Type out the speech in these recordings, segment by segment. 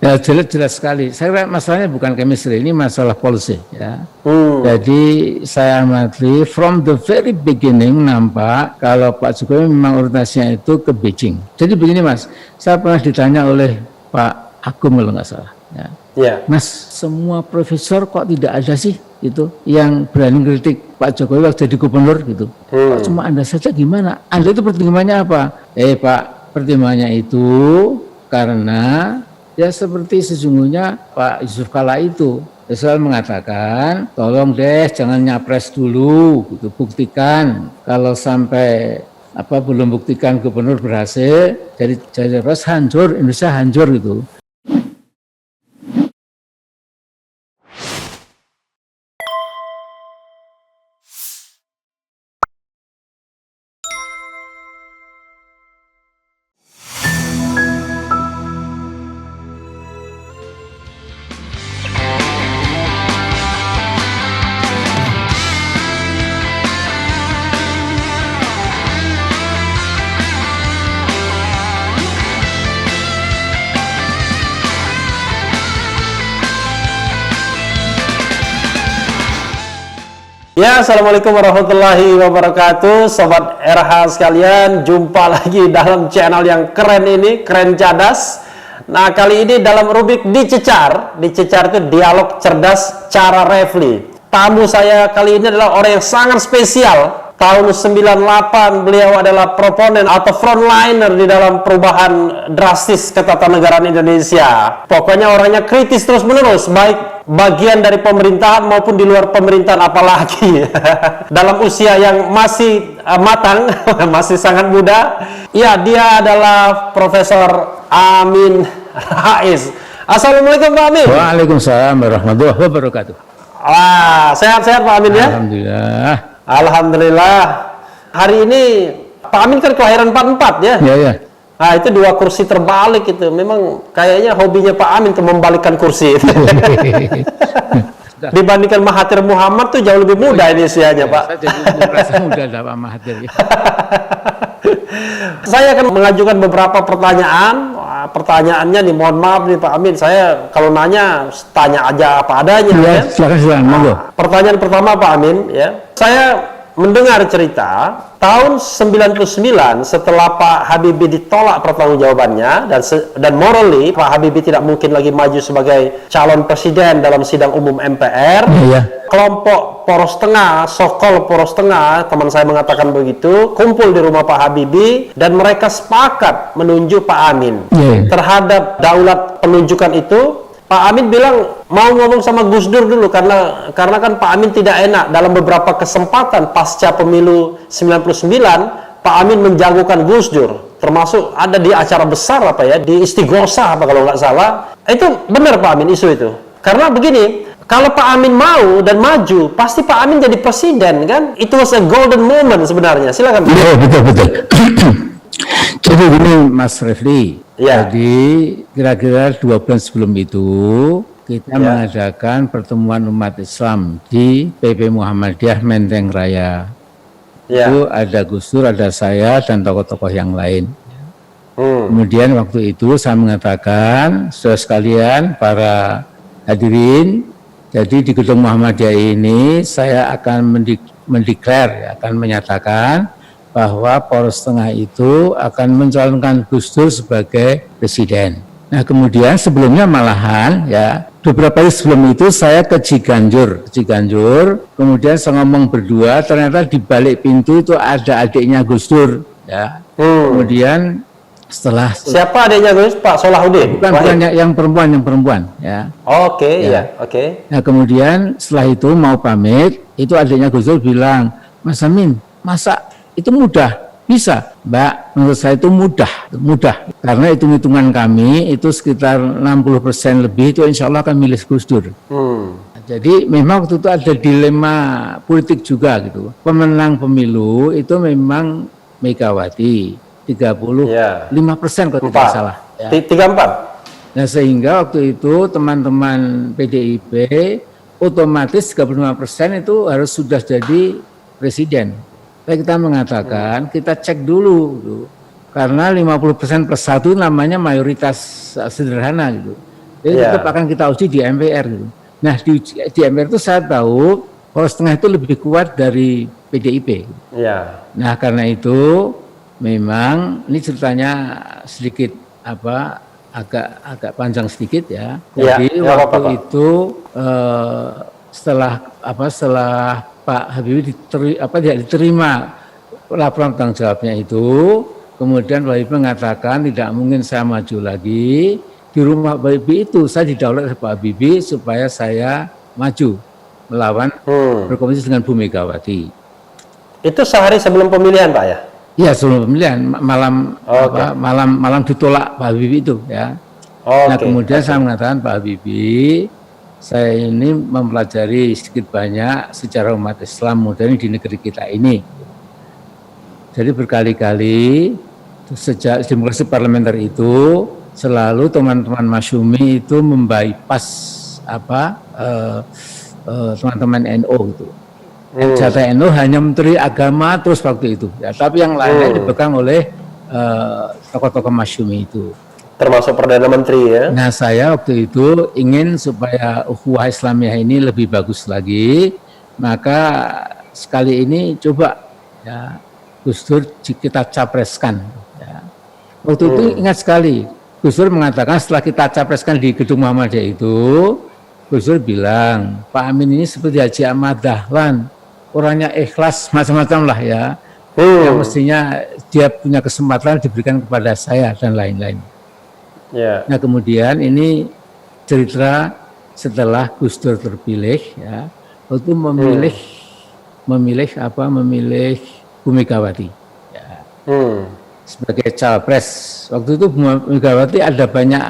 Ya jelas sekali. Saya kira masalahnya bukan chemistry, ini masalah policy ya. Jadi saya amati from the very beginning nampak kalau Pak Jokowi memang orientasinya itu ke Beijing. Jadi begini Mas, saya pernah ditanya oleh Pak Agung kalau nggak salah. Ya. Yeah. Mas, semua profesor kok tidak ada sih itu yang berani kritik Pak Jokowi waktu jadi gubernur gitu. Kok cuma Anda saja gimana? Anda itu pertimbangannya apa? Pak, pertimbangannya itu karena ya seperti sesungguhnya Pak Yusuf Kala itu selalu mengatakan tolong deh jangan nyapres dulu gitu, buktikan kalau sampai belum buktikan gubernur berhasil jadi capres hancur, Indonesia hancur gitu. Ya, assalamualaikum warahmatullahi wabarakatuh, sobat RH sekalian. Jumpa lagi dalam channel yang keren ini, keren cadas. Nah, kali ini dalam rubrik dicecar itu dialog cerdas cara Refli. Tamu saya kali ini adalah orang yang sangat spesial. Tahun 98 beliau adalah proponen atau frontliner di dalam perubahan drastis ketatanegaraan Indonesia. Pokoknya orangnya kritis terus menerus, baik bagian dari pemerintahan maupun di luar pemerintahan, apalagi dalam usia yang masih matang, masih sangat muda. Ya, dia adalah Profesor Amin Rais. Assalamualaikum Pak Amin. Waalaikumsalam warahmatullahi wabarakatuh. Sehat-sehat Pak Amin ya? Alhamdulillah. Alhamdulillah. Hari ini Pak Amin kan kelahiran 44 ya? Iya. Nah, itu 2 kursi terbalik itu. Memang kayaknya hobinya Pak Amin itu membalikkan kursi itu. Dibandingkan Mahathir Muhammad tuh jauh lebih muda ini usianya, Pak. Saya jadi merasa muda Pak Mahathir. Ya. Saya akan mengajukan beberapa pertanyaan. Pertanyaannya nih, mohon maaf nih Pak Amin, saya kalau nanya tanya aja apa adanya. Ya, silakan. Pertanyaan pertama Pak Amin ya. Saya mendengar cerita tahun 99 setelah Pak Habibie ditolak pertanggungjawabannya dan morally Pak Habibie tidak mungkin lagi maju sebagai calon presiden dalam sidang umum MPR. Kelompok Poros Tengah, Sokol Poros Tengah, teman saya mengatakan begitu, kumpul di rumah Pak Habibie dan mereka sepakat menunjuk Pak Amin. Terhadap daulat penunjukan itu, Pak Amin bilang mau ngomong sama Gus Dur dulu karena kan Pak Amin tidak enak. Dalam beberapa kesempatan pasca pemilu 99, Pak Amin menjagokan Gus Dur, termasuk ada di acara besar di Istighosah kalau nggak salah. Itu benar Pak Amin isu itu. Karena begini, kalau Pak Amin mau dan maju, pasti Pak Amin jadi presiden kan? Itu was a golden moment sebenarnya. Silakan. Betul. Jadi ini Mas Refli. Ya. Jadi kira-kira 2 bulan sebelum itu kita mengadakan pertemuan umat Islam di PP Muhammadiyah Menteng Raya. Itu ada Gus Dur, ada saya dan tokoh-tokoh yang lain. Kemudian waktu itu saya mengatakan, saudara sekalian, para hadirin, jadi di gedung Muhammadiyah ini saya akan akan menyatakan bahwa Poros Tengah itu akan mencalonkan Gus Dur sebagai presiden. Nah kemudian sebelumnya malahan beberapa hari sebelum itu saya ke Ciganjur, kemudian saya ngomong berdua, ternyata di balik pintu itu ada adiknya Gus Dur. Kemudian setelah siapa adiknya Gus? Pak Solahuddin? Bukan yang perempuan ya. Oke. Nah kemudian setelah itu mau pamit, itu adiknya Gus Dur bilang, Mas Amin, masa itu mudah? Bisa, Mbak. Menurut saya itu mudah. Karena hitung-hitungan kami itu sekitar 60% lebih itu insya Allah akan milih Gus Dur. Jadi memang waktu itu ada dilema politik juga gitu. Pemenang pemilu itu memang Megawati 35% kalau tidak salah. 34. Nah sehingga waktu itu teman-teman PDIP otomatis 35% itu harus sudah jadi presiden. Kita mengatakan kita cek dulu karena 50% plus 1 namanya mayoritas sederhana gitu. Jadi tetap akan kita uji di MPR gitu. Nah di MPR itu saya tahu Poros Tengah itu lebih kuat dari PDIP. Nah karena itu memang ini ceritanya sedikit agak panjang sedikit ya. Jadi waktu itu setelah Pak Habibie diterima laporan tanggung jawabnya itu, kemudian Pak Habibie mengatakan tidak mungkin saya maju lagi. Di rumah Pak Habibie itu saya didaulat oleh Pak Habibie supaya saya maju melawan berkompetisi dengan Bu Megawati. Itu sehari sebelum pemilihan, Pak ya? Iya, sebelum pemilihan malam ditolak Pak Habibie itu ya. Nah kemudian saya mengatakan Pak Habibie, saya ini mempelajari sedikit banyak sejarah umat Islam modern di negeri kita ini. Jadi berkali-kali sejak demokrasi parlementer itu selalu teman-teman Masyumi itu membypass teman-teman NU itu. Jatah NU hanya Menteri Agama terus waktu itu. Ya, tapi yang lainnya dipegang oleh tokoh-tokoh Masyumi itu. Termasuk Perdana Menteri ya. Nah saya waktu itu ingin supaya ukhuwah Islamiyah ini lebih bagus lagi, maka sekali ini coba ya Gus Dur kita capreskan. Ya. Waktu itu ingat sekali, Gus Dur mengatakan setelah kita capreskan di Gedung Muhammadiyah itu, Gus Dur bilang, Pak Amin ini seperti Haji Ahmad Dahlan, orangnya ikhlas macam-macam lah ya. Yang mestinya dia punya kesempatan diberikan kepada saya dan lain-lain. Nah kemudian ini cerita setelah Gus Dur terpilih ya, waktu memilih Bu Megawati ya. Sebagai cawapres. Waktu itu Bu Megawati ada banyak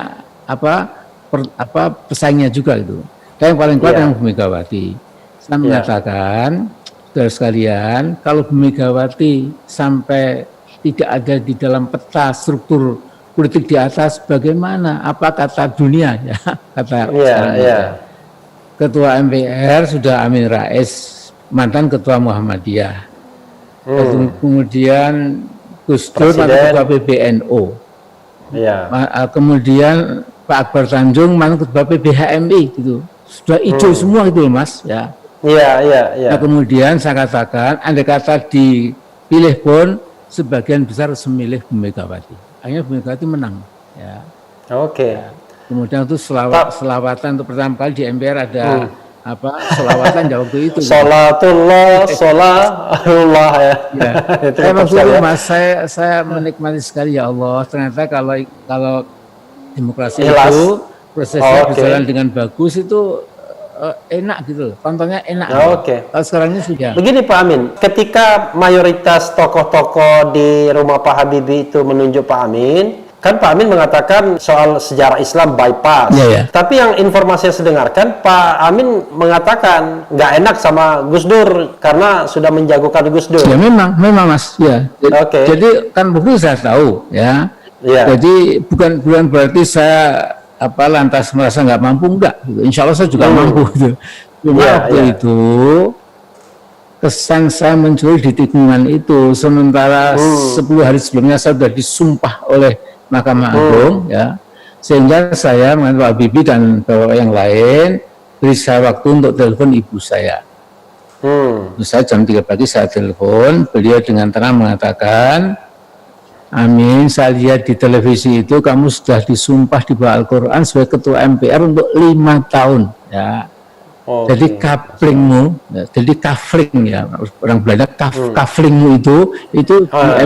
pesaingnya juga itu. Dan yang paling kuat yang Bu Megawati. Saya mengatakan, saudara sekalian, kalau Bu Megawati sampai tidak ada di dalam peta struktur politik di atas, bagaimana? Apa kata dunia ya? Ketua MPR sudah Amin Rais, mantan Ketua Muhammadiyah. Kemudian Gus Dur mantan Ketua PBNU. Kemudian Pak Akbar Tanjung mantan Ketua PBHMI gitu. Sudah hijau semua gitu Mas ya. Nah, kemudian saya katakan andai kata dipilih pun sebagian besar memilih Bu Megawati. Akhirnya Bu Megawati menang ya. Ya. Kemudian itu selawatan untuk pertama kali di MPR ada selawatan di waktu itu. Salatullah ya. Mas, saya menikmati sekali ya Allah. Ternyata kalau demokrasi itu prosesnya berjalan dengan bagus itu enak gitu, contohnya enak. Kalau sekarang ini sudah. Begini Pak Amin, ketika mayoritas tokoh-tokoh di rumah Pak Habibie itu menunjuk Pak Amin, kan Pak Amin mengatakan soal sejarah Islam bypass. Tapi yang informasi yang saya dengarkan, Pak Amin mengatakan nggak enak sama Gus Dur karena sudah menjagokan Gus Dur. Ya memang Mas. Ya. Jadi kan begitu saya tahu ya. Jadi bukan berarti saya lantas merasa nggak mampu, enggak. Gitu. Insya Allah saya juga mampu. Gitu. Cuma waktu itu kesan saya mencuri di tikungan itu, sementara 10 hari sebelumnya saya sudah disumpah oleh Mahkamah Agung, ya, sehingga saya dengan Pak Habibie dan beberapa yang lain beri saya waktu untuk telepon ibu saya. Saya jam 3 pagi saya telepon, beliau dengan tenang mengatakan, Amin, saya lihat di televisi itu kamu sudah disumpah di bawah Al-Quran sebagai ketua MPR untuk 5 tahun, ya. Jadi kaplingmu, jadi kafling ya, orang Belanda kaflingmu itu di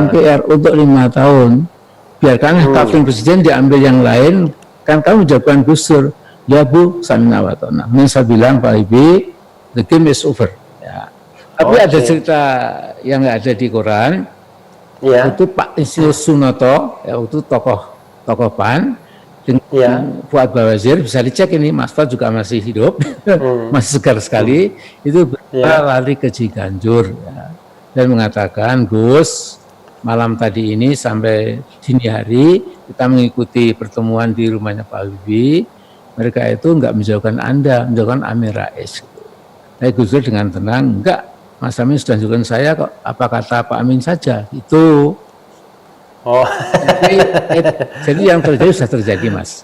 MPR untuk 5 tahun. Biarkan kafling presiden diambil yang lain, kan kamu jagoan Gus Dur. Ya Bu, samina wa ta'na. Ini saya bilang Pak Habibie, the game is over. Ya. Tapi ada cerita yang nggak ada di Quran. Itu Pak Insinyur Sunoto, ya, itu tokoh PAN, dengan Fuad Bawazir, bisa dicek ini, Mas Fuad juga masih hidup, masih segar sekali, itu lari ke Ciganjur, ya, dan mengatakan, Gus, malam tadi ini sampai dini hari, kita mengikuti pertemuan di rumahnya Pak Habibie, mereka itu enggak menjauhkan Anda, menjauhkan Amin Rais. Tapi Gus Dur dengan tenang, enggak, Mas Amin sudah menjauhkan saya kok, apa kata Pak Amin saja, itu. Jadi yang terjadi sudah terjadi Mas.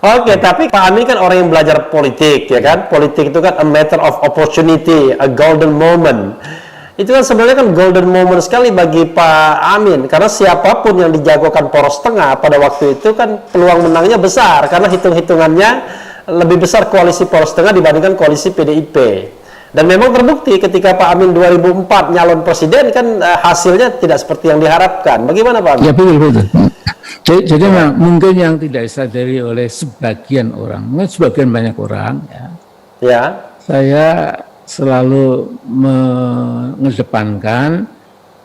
Oke, tapi Pak Amin kan orang yang belajar politik, ya kan? Politik itu kan a matter of opportunity, a golden moment. Itu kan sebenarnya kan golden moment sekali bagi Pak Amin, karena siapapun yang dijagokan poros tengah pada waktu itu kan peluang menangnya besar, karena hitung-hitungannya lebih besar koalisi poros tengah dibandingkan koalisi PDIP. Dan memang terbukti ketika Pak Amin 2004 nyalon presiden kan hasilnya tidak seperti yang diharapkan. Bagaimana Pak Amin? Ya betul. Jadi mungkin yang tidak disadari oleh sebagian orang, mungkin sebagian banyak orang, Ya. Saya selalu mengedepankan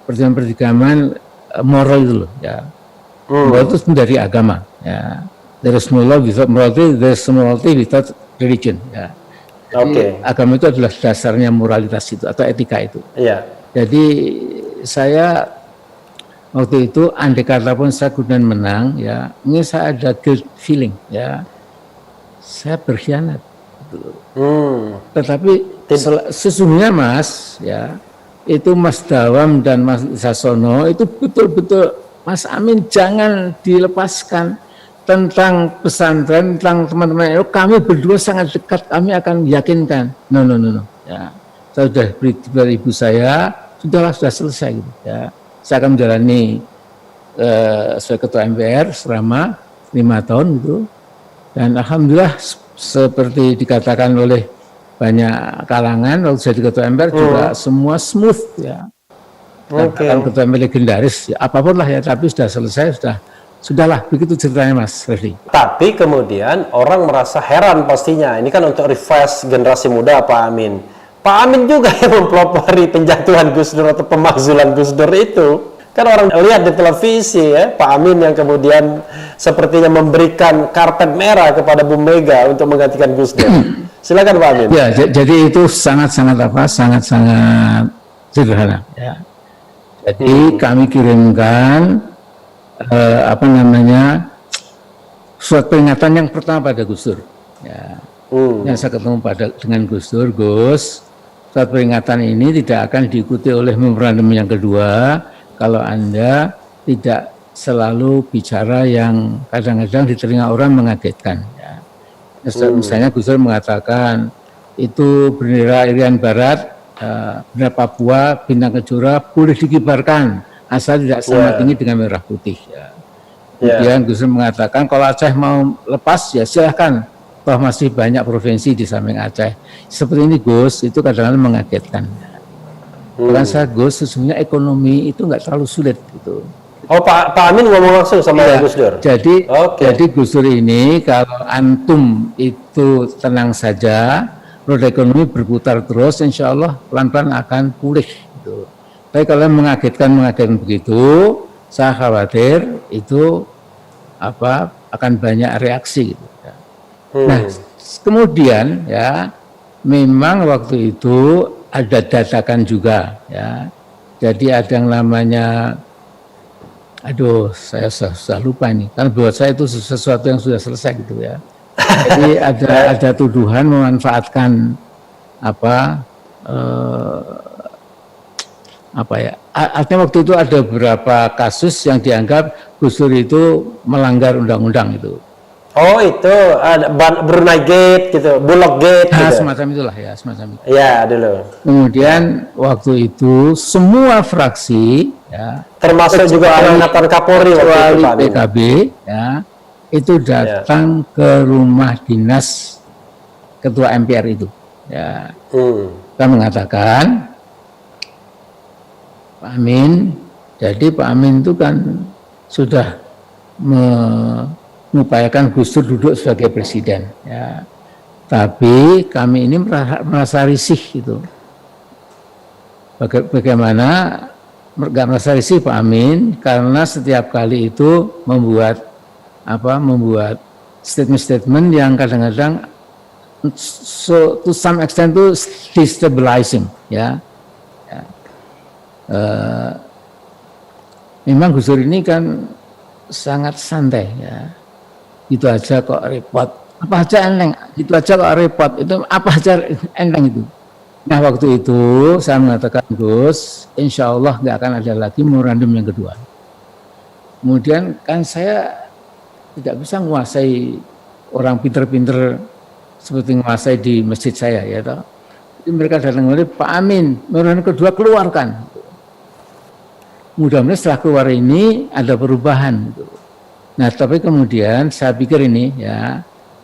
pertimbangan moral itu loh, ya. Moral itu dari agama, ya. There is no law without morality, there is morality without religion, ya. Jadi, agama itu adalah dasarnya moralitas itu atau etika itu. Iya. Jadi saya waktu itu andai kata pun saya kemudian menang, ya, ini saya ada guilt feeling, ya, saya berkhianat. Tetapi sesungguhnya Mas, ya, itu Mas Dawam dan Mas Sasono itu betul-betul Mas Amin jangan dilepaskan tentang pesantren, tentang teman-teman itu. Kami berdua sangat dekat, kami akan yakinkan. No. Ya, saya sudah beritahu ibu saya, sudah selesai gitu, ya. Saya akan menjalani sebagai ketua MPR selama 5 tahun gitu, dan alhamdulillah seperti dikatakan oleh banyak kalangan waktu jadi ketua MPR juga semua smooth, ya. Ketua MPR legendaris, ya, apapun lah ya, tapi sudah selesai, sudahlah begitu ceritanya Mas Refli. Tapi kemudian orang merasa heran pastinya, ini kan untuk refresh generasi muda Pak Amin. Pak Amin juga yang mempelopori penjatuhan Gus Dur atau pemakzulan Gus Dur itu. Kan orang lihat di televisi ya, Pak Amin yang kemudian sepertinya memberikan karpet merah kepada Bu Mega untuk menggantikan Gus Dur. Silakan Pak Amin. Ya, jadi itu sangat-sangat sederhana. Ya. Jadi kami kirimkan surat peringatan yang pertama pada Gus Dur. Ya. Yang saya ketemu dengan Gus Dur, Gus, surat peringatan ini tidak akan diikuti oleh memorandum yang kedua kalau Anda tidak selalu bicara yang kadang-kadang di telinga orang mengagetkan. Ya. Misalnya Gus Dur mengatakan itu bendera Irian Barat, bendera Papua, bintang Kejora boleh dikibarkan asal tidak sama tinggi dengan merah putih. Ya. Kemudian Gus Dur mengatakan kalau Aceh mau lepas ya silahkan, toh masih banyak provinsi di samping Aceh. Seperti ini Gus, itu kadang-kadang mengagetkan. Bukan saya Gus, sesungguhnya ekonomi itu nggak terlalu sulit gitu. Oh Pak Amin ngomong langsung sama Gus Dur? Jadi Gus Dur ini kalau antum itu tenang saja, roda ekonomi berputar terus, insya Allah pelan-pelan akan pulih gitu. Tapi kalau mengagetkan begitu, saya khawatir itu akan banyak reaksi gitu. Nah, kemudian ya memang waktu itu ada dadakan juga ya. Jadi ada yang namanya saya sudah lupa nih. Kan buat saya itu sesuatu yang sudah selesai gitu ya. Jadi ada tuduhan memanfaatkan artinya waktu itu ada beberapa kasus yang dianggap Gus Dur itu melanggar undang-undang itu. Oh itu ada Brunei Gate gitu, Bulog Gate gitu. Semacam itulah ya, semacam itu. Ya dulu. Kemudian waktu itu semua fraksi ya, termasuk juga pengangkatan Kapolri waktu itu PKB ya, itu datang ke rumah dinas ketua MPR itu. Ya. Kita mengatakan Pak Amin, jadi Pak Amin itu kan sudah mengupayakan Gus Dur duduk sebagai presiden, ya. Tapi kami ini merasa risih gitu. Bagaimana nggak merasa risih Pak Amin? Karena setiap kali itu membuat statement-statement yang kadang-kadang to some extent itu destabilizing, ya. Memang Gus Dur ini kan sangat santai ya, itu aja kok repot, apa aja enteng, itu aja kok repot, itu apa aja enteng itu. Nah waktu itu saya mengatakan Gus, insya Allah nggak akan ada lagi memorandum yang kedua. Kemudian kan saya tidak bisa menguasai orang pinter-pinter seperti menguasai di masjid saya ya toh. Jadi mereka datang kembali, Pak Amin, memorandum kedua keluarkan. Mudah-mudahan setelah keluar ini ada perubahan. Gitu. Nah, tapi kemudian saya pikir ini ya,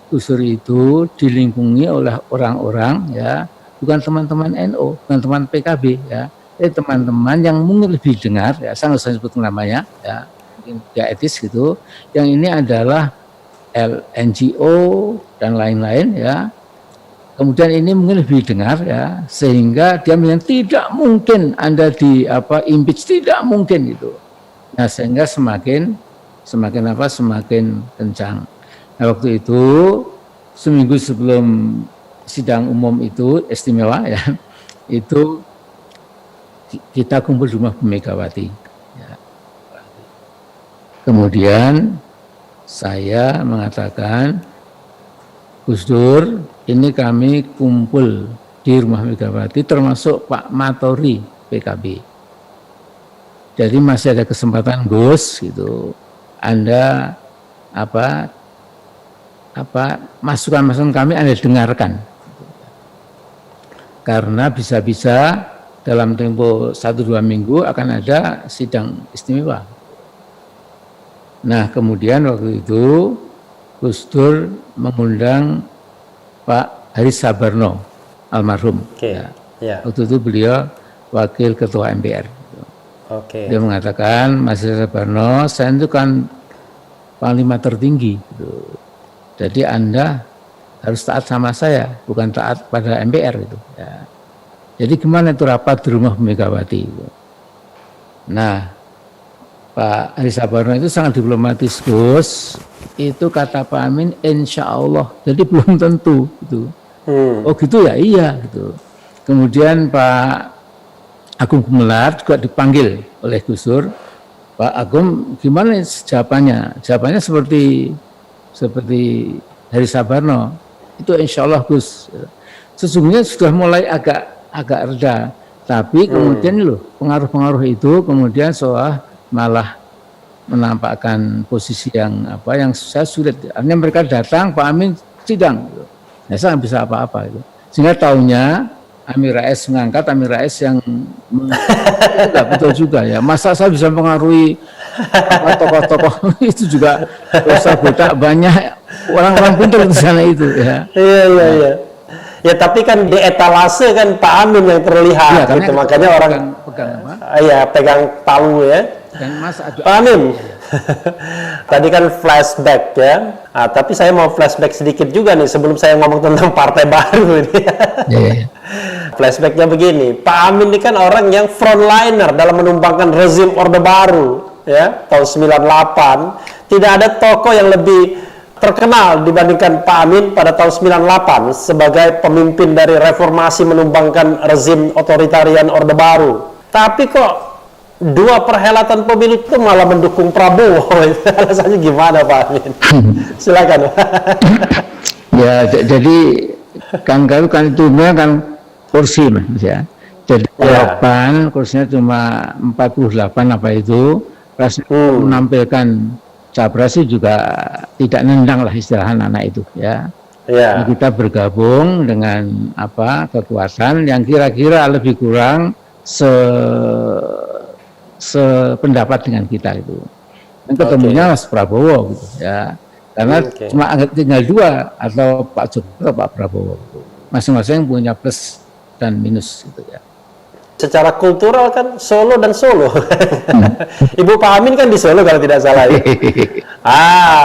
Gus Dur itu dilingkungi oleh orang-orang ya, bukan teman-teman NU, bukan teman PKB ya, teman-teman yang mungkin lebih dengar ya, saya nggak usah sebut namanya ya, mungkin ya etis gitu. Yang ini adalah NGO dan lain-lain ya. Kemudian ini mungkin lebih dengar ya, sehingga dia bilang tidak mungkin Anda impeach, tidak mungkin gitu. Nah, sehingga semakin kencang. Nah, waktu itu seminggu sebelum sidang umum itu istimewa ya, itu kita kumpul di rumah Bu Megawati. Ya. Kemudian saya mengatakan, Gus Dur, ini kami kumpul di rumah Megawati, termasuk Pak Matori PKB. Jadi masih ada kesempatan Gus, gitu. Anda masukan-masukan kami Anda dengarkan, karena bisa-bisa dalam tempo 1-2 minggu akan ada sidang istimewa. Nah, kemudian waktu itu Gus Dur mengundang Pak Haris Sabarno almarhum. Ya. Waktu itu beliau wakil ketua MPR. Dia mengatakan, Mas Haris Sabarno, saya itu kan panglima tertinggi. Gitu. Jadi Anda harus taat sama saya, bukan taat pada MPR. Gitu. Ya. Jadi gimana itu rapat di rumah Megawati. Gitu. Nah, Pak Haris Sabarno itu sangat diplomatis, Gus. Itu kata Pak Amin, insya Allah. Jadi belum tentu. Gitu. Oh gitu ya, iya. Gitu. Kemudian Pak Agung Gumelar juga dipanggil oleh Gus Dur. Pak Agung, gimana jawabannya? Jawabannya seperti Haris Sabarno. Itu insya Allah Gus. Sesungguhnya sudah mulai agak reda. Tapi kemudian pengaruh-pengaruh itu kemudian malah menampakkan posisi yang saya sulit. Artinya mereka datang, Pak Amin sidang. Nah, saya nggak bisa apa-apa itu. Sehingga tahunya Amin Rais mengangkat Amin Rais yang nggak betul juga ya. Masa saya bisa mengaruhi tokoh-tokoh itu juga dosa botak banyak orang-orang pintar di sana itu ya. Iya. Ya tapi kan di etalase kan Pak Amin yang terlihat, ya, gitu. Makanya orang pegang palu ya. Dan Pak Amin, tadi kan flashback ya. Tapi saya mau flashback sedikit juga nih sebelum saya ngomong tentang partai baru ini. Flashbacknya begini, Pak Amin ini kan orang yang frontliner dalam menumbangkan rezim Orde Baru ya tahun 98. Tidak ada tokoh yang lebih terkenal dibandingkan Pak Amin pada tahun 98 sebagai pemimpin dari reformasi menumbangkan rezim otoritarian Orde Baru. Tapi kok dua perhelatan pemilu itu malah mendukung Prabowo. Alasannya gimana Pak Amin? Silakan. Ya, jadi kan itu kan kursi Mas ya. Jadi 8 kursinya cuma 48 apa itu. Rasanya menampilkan Capres juga tidak nendang lah istilah anak itu ya. Nah, kita bergabung dengan kekuatan yang kira-kira lebih kurang sependapat dengan kita itu. Dan ketemunya Mas Prabowo gitu ya. Karena cuma tinggal 2 atau Pak Jokowi atau Pak Prabowo. Gitu. Masing-masing punya plus dan minus gitu ya. Secara kultural kan Solo dan Solo. Ibu Pak Amin kan di Solo kalau tidak salah ya.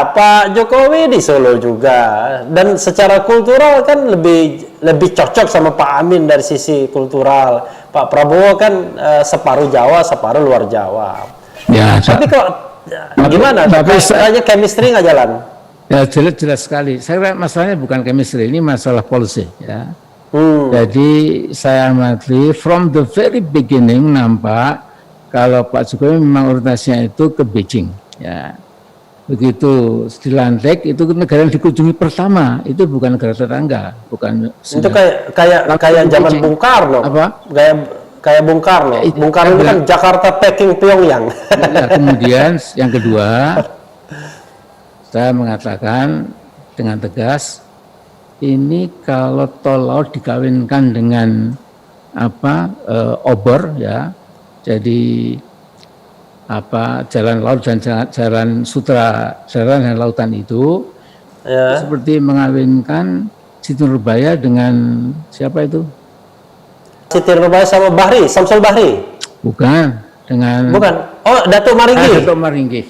Pak Jokowi di Solo juga. Dan secara kultural kan lebih cocok sama Pak Amin dari sisi kultural. Pak Prabowo kan separuh Jawa, separuh luar Jawa. Ya, tapi kok gimana? Kayaknya chemistry nggak jalan. Ya jelas sekali. Saya kira masalahnya bukan chemistry, ini masalah policy ya. Jadi saya amati from the very beginning nampak kalau Pak Jokowi memang orientasinya itu ke Beijing ya. Begitu dilantik itu negara yang dikunjungi pertama itu bukan negara tetangga, bukan itu kayak zaman Bung Karno. Kayak Bung Karno. Bung Karno itu kan Jakarta, Peking, Pyongyang. Ya, kemudian yang kedua saya mengatakan dengan tegas, ini kalau tol laut dikawinkan dengan obor ya, jadi jalan laut dan jalan sutra, jalan dan lautan itu seperti mengawinkan Siti Nurbaya dengan siapa itu? Siti Nurbaya sama Bahri, Samsul Bahri. Bukan, dengan Oh, Datuk Maringgi. Datuk Maringgi.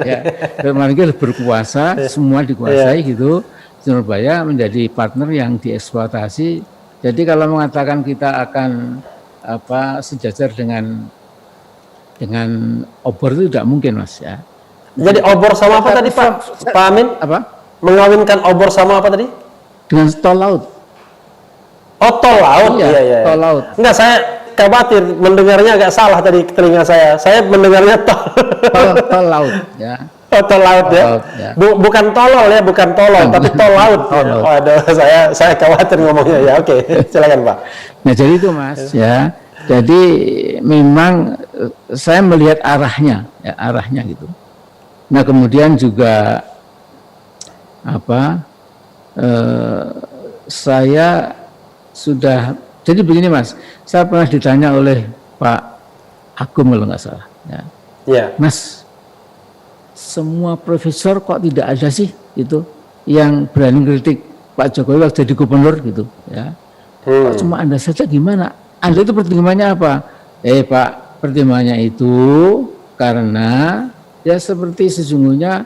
Ya, Datuk Maringgi berkuasa, semua dikuasai gitu. Siti Nurbaya menjadi partner yang dieksploitasi. Jadi kalau mengatakan kita akan sejajar dengan obor itu tidak mungkin, Mas ya. Jadi obor sama apa tadi Pak Amin? Apa? Mengawinkan obor sama apa tadi? Dengan tol laut. Oh, tol laut. Iya. Tol laut. Enggak, saya khawatir mendengarnya agak salah tadi telinga saya. Saya mendengarnya tol laut ya. Oh, tol laut ya. Bukan tolol ya, bukan tolol, tapi tol laut. Oh, aduh, saya khawatir ngomongnya ya. Oke, silakan Pak. Nah, jadi itu Mas ya. Jadi memang saya melihat arahnya gitu. Nah, kemudian juga saya sudah, jadi begini Mas, saya pernah ditanya oleh Pak Agung kalau nggak salah ya. Mas, semua profesor kok tidak ada sih itu yang berani kritik Pak Jokowi waktu jadi gubernur gitu ya. Kok cuma Anda saja, gimana? Anda itu pertimbangannya apa? Pak, pertimbangannya itu karena ya seperti sesungguhnya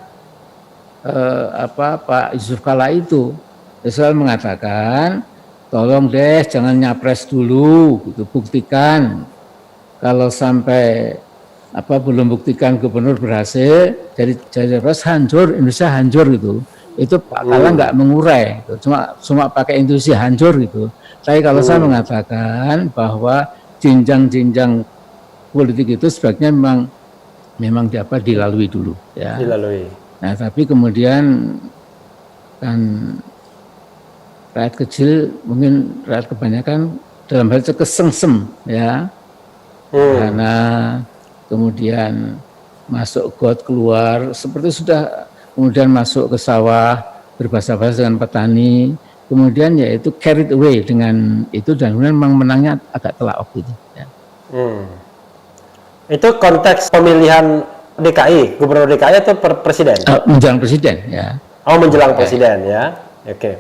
Pak Yusuf Kala itu selalu mengatakan, tolong deh jangan nyapres dulu gitu, buktikan. Kalau sampai belum buktikan gubernur berhasil jadi nyapres, hancur Indonesia, hancur gitu. Itu Pak Kala nggak mengurai gitu. cuma pakai intuisi hancur gitu. Tapi kalau saya mengatakan bahwa jenjang-jenjang politik itu sebaiknya memang dilalui dulu ya. Dilalui. Nah, tapi kemudian kan rakyat kecil, mungkin rakyat kebanyakan dalam hal itu kesengsem ya. Karena kemudian masuk got, keluar, seperti sudah kemudian masuk ke sawah, berbahasa-bahasa dengan petani, kemudian yaitu carried away dengan itu, dan kemudian memang menangnya agak telak gitu ya. Itu konteks pemilihan DKI, gubernur DKI atau presiden? Menjelang presiden ya. Oh, menjelang presiden ya. Oke.